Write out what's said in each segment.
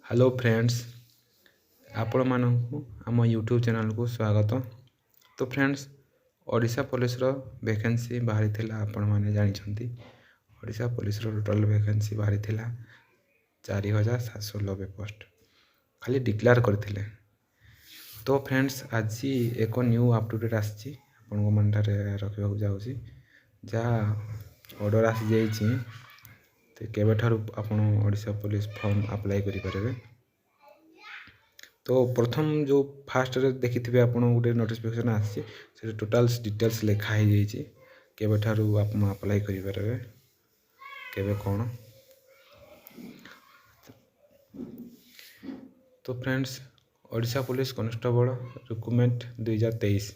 Hello friends, आपण मानू आम यूट्यूब चैनल को स्वागत। तो फ्रेंड्स, ओडिशा पुलिस रो वैकेंसी बाहरी थिला। आपण माने जानिछंती ओडिशा पुलिस रो टोटल वैकेंसी बाहरी थिला 4790 पोस्ट खाली डिक्लेयर करथिले। तो फ्रेंड्स, आज एक न्यू अपडेट आछि आपण को मनटारे रखिबा जाउछि जा ऑर्डर आसी जाइछि। तो केबे ठारू आपण ओडिशा पुलिस फॉर्म अप्लाई करि परबे। तो प्रथम जो फास्ट रे देखिथिबे आपण गोटे नोटिफिकेशन आछि से टोटल डिटेल्स लिखा ही जाइछि केबे ठारू आपण अप्लाई करि परबे केबे कोन। तो friends, Odisha police constable recruitment 2023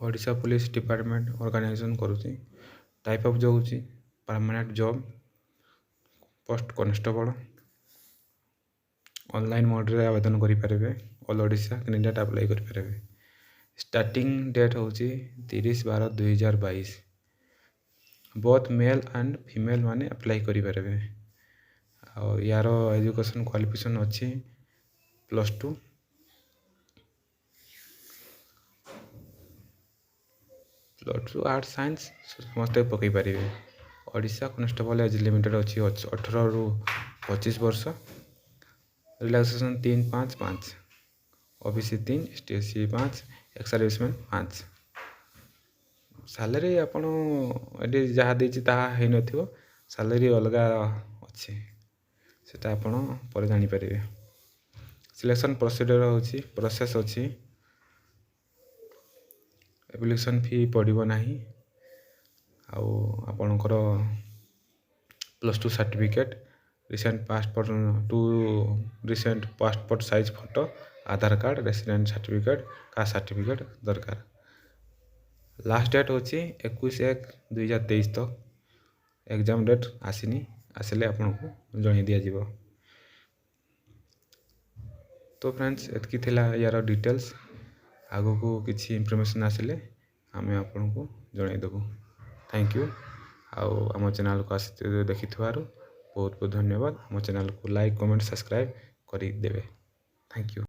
Odisha police department organisation करूची। टाइप ऑफ जॉब होची permanent job, post constable. Online mode रे आवेदन करि परबे। ऑल ओडिशा कैंडिडेट अप्लाई करि परबे। स्टार्टिंग डेट होची 30/12/2022। बोथ मेल एंड फीमेल माने अप्लाई करि परबे। और यार एजुकेशन क्वालिफिकेशन अछि +2। आर्ट साइंस समस्त पकई पारे। ओडिशा कांस्टेबल एज लिमिटेड अच्छी 18 रु 25 वर्ष। Relaxation 3-5-5, OBC 3, ST 5, ex serviceman 5। Salary आपण एडी जहाँ देछि ताहा हे नथिबो, सैलरी अलगा अछि सेटा आपण पर जानि परिबे। सिलेक्शन प्रोसीजर होछि प्रोसेस अछि। एप्लिकेशन फी पड़िबो नाही। आउ आपणकर +2 certificate, recent passport 2 recent passport size photo, Aadhaar card, resident certificate, caste certificate दरकार। लास्ट डेट होछि 21/1/2023 तक। एग्जाम डेट आसिनी, आसिले आपनको जणै दिया जिवो। तो फ्रेंड्स, एतकी थिला यार डिटेल्स। आगो को किछि इंफॉर्मेशन आसिले आमे आपनको जणै देबो। Thank you. आउ आम चैनल को आसी देखिथिबारु बहुत बहुत धन्यवाद। आम चैनल को लाइक, कमेंट, सब्सक्राइब करि देबे। Thank you.